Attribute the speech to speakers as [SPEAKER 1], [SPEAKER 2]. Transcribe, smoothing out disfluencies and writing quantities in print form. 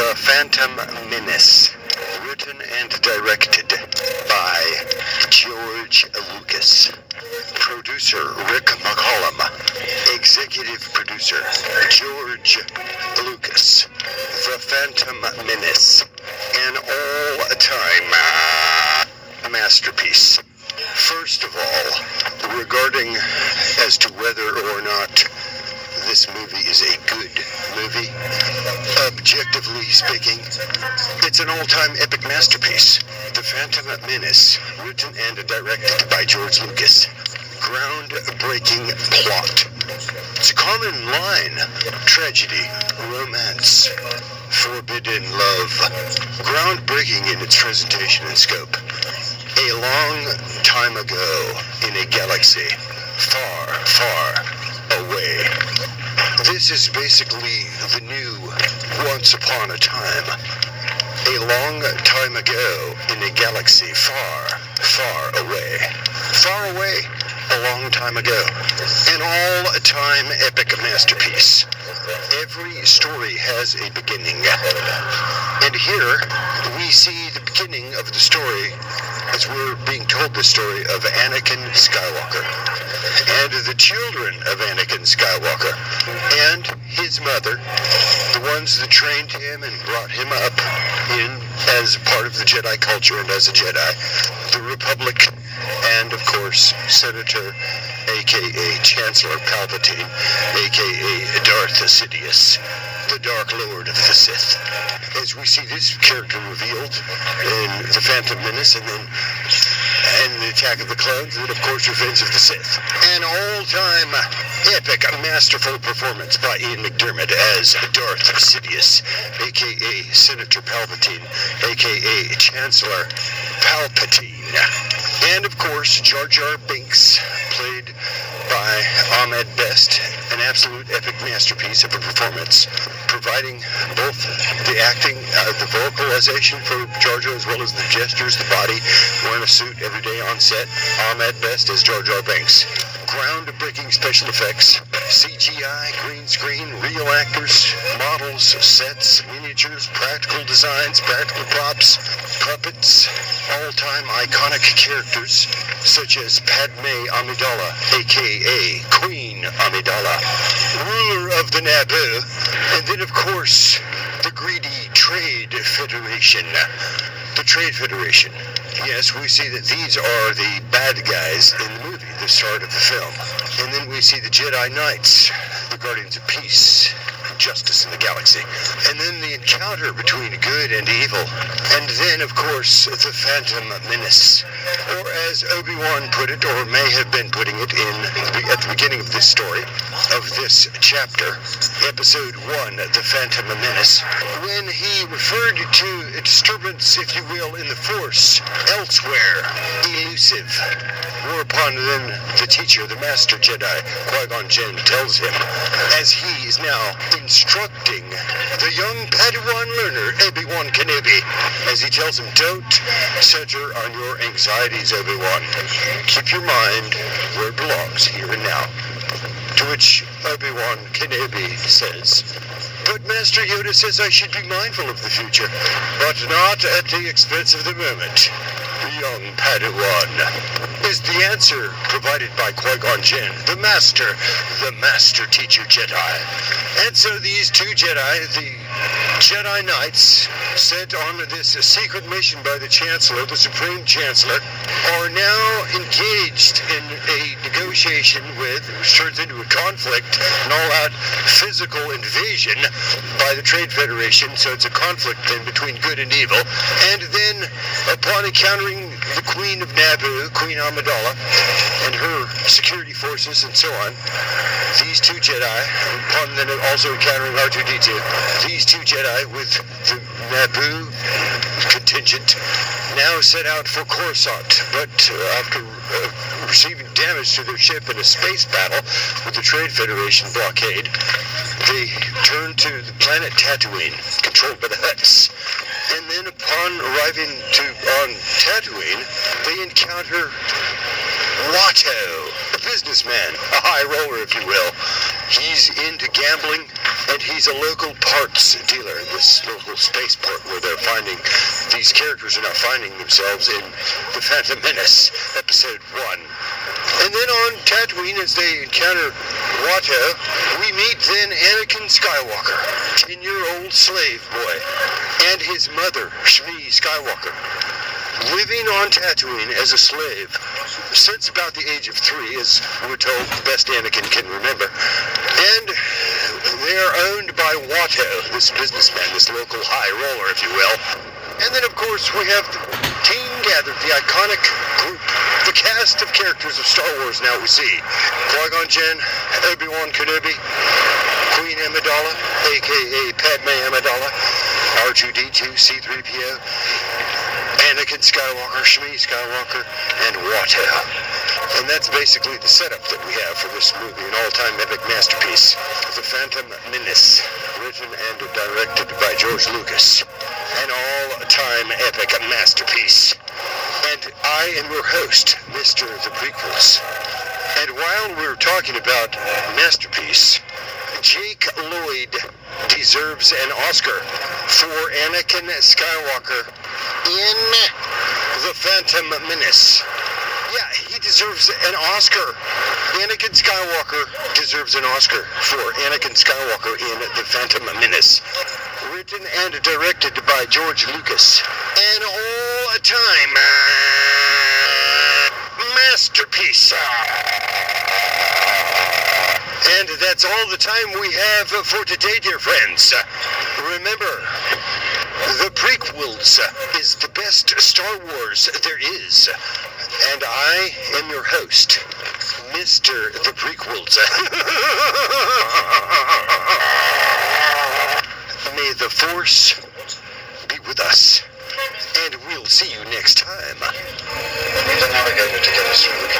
[SPEAKER 1] The Phantom Menace, written and directed by George Lucas. Producer Rick McCollum. Executive producer George Lucas. The Phantom Menace, an all-time masterpiece. First of all, regarding as to whether or not this movie is a good movie, objectively speaking, it's an all-time epic masterpiece. The Phantom Menace, written and directed by George Lucas. Groundbreaking plot. It's a common line. Tragedy, romance, forbidden love. Groundbreaking in its presentation and scope. A long time ago in a galaxy far, far away. This is basically the new Once Upon a Time. A long time ago in a galaxy far, far away. Far away, a long time ago. An all-time epic masterpiece. Every story has a beginning. And here, we see the beginning of the story as we're being told the story of Anakin Skywalker. And the children of Anakin Skywalker. And his mother, the ones that trained him and brought him up in as part of the Jedi culture and as a Jedi. The Republic, and of course, Senator, aka Chancellor Palpatine, aka Darth Sidious, the Dark Lord of the Sith. As we see this character revealed in The Phantom Menace and then the Attack of the Clones, and of course Revenge of the Sith. An all-time epic, masterful performance by Ian McDiarmid as Darth Sidious, aka Senator Palpatine, aka Chancellor Palpatine. And of course, Jar Jar Binks, played by Ahmed Best, an absolute epic masterpiece of a performance, providing both the acting, the vocalization for Jar Jar, as well as the gestures, the body, wearing a suit every day on set. Ahmed Best as Jar Jar Binks. Groundbreaking special effects, CGI, green screen, real actors, models, sets, miniatures, practical designs, practical props, puppets, all-time iconic characters such as Padme Amidala, aka Queen Amidala, ruler of the Naboo, and then of course the greedy Trade Federation. The Trade Federation. Yes, we see that these are the bad guys in the movie, the start of the film. And then we see the Jedi Knights, the Guardians of Peace, justice in the galaxy. And then the encounter between good and evil. And then, of course, the Phantom Menace. Or as Obi-Wan put it, or may have been putting it at the beginning of this story, of this chapter, episode 1, The Phantom Menace, when he referred to a disturbance, if you will, in the Force, elsewhere, elusive. Whereupon then the teacher, the Master Jedi, Qui-Gon Jinn, tells him, as he is now instructing the young Padawan learner, Obi-Wan Kenobi, as he tells him, don't center on your anxieties, Obi-Wan. Keep your mind where it belongs, here and now. To which Obi-Wan Kenobi says, but Master Yoda says I should be mindful of the future, but not at the expense of the moment. Young Padawan, is the answer provided by Qui-Gon Jinn, the Master Teacher Jedi. And so these two Jedi, the Jedi Knights, sent on this secret mission by the Chancellor, the Supreme Chancellor, are now engaged in a negotiation with, which turns into a conflict, an all-out physical invasion by the Trade Federation, so it's a conflict then between good and evil. And then, upon encountering the Queen of Naboo, Queen Amidala, and her security forces and so on, these two Jedi, upon then also encountering R2-D2, these two Jedi with the Naboo contingent now set out for Coruscant, but after receiving damage to their ship in a space battle with the Trade Federation blockade, they turn to the planet Tatooine, controlled by the Hutts. And then upon arriving on Tatooine, they encounter Watto, a businessman, a high roller, if you will. He's into gambling, And he's a local parts dealer, this local spaceport where they're finding, these characters are now finding themselves in The Phantom Menace, episode 1. And then on Tatooine, as they encounter Watto, we meet then Anakin Skywalker, 10-year-old slave boy, and his mother, Shmi Skywalker, living on Tatooine as a slave since about the age of 3, as we're told, best Anakin can remember. And they are owned by Watto, this businessman, this local high roller, if you will. And then, of course, we have the team gathered, the iconic group, the cast of characters of Star Wars now we see. Qui-Gon Jinn, Obi-Wan Kenobi, Queen Amidala, a.k.a. Padme Amidala, R2-D2, C-3PO, Anakin Skywalker, Shmi Skywalker, and Watto. And that's basically the setup that we have for this movie, an all-time epic masterpiece, The Phantom Menace, written and directed by George Lucas. An all-time epic masterpiece. And I am your host, Mr. The Prequels. And while we're talking about masterpiece, Jake Lloyd deserves an Oscar for Anakin Skywalker in The Phantom Menace. Yeah, he deserves an Oscar. Anakin Skywalker deserves an Oscar for Anakin Skywalker in The Phantom Menace. Written and directed by George Lucas. An all-time masterpiece. And that's all the time we have for today, dear friends. Remember, The Prequels is the best Star Wars there is. And I am your host, Mr. The Prequels. May the Force be with us. And we'll see you next time.
[SPEAKER 2] We need a navigator to get us through the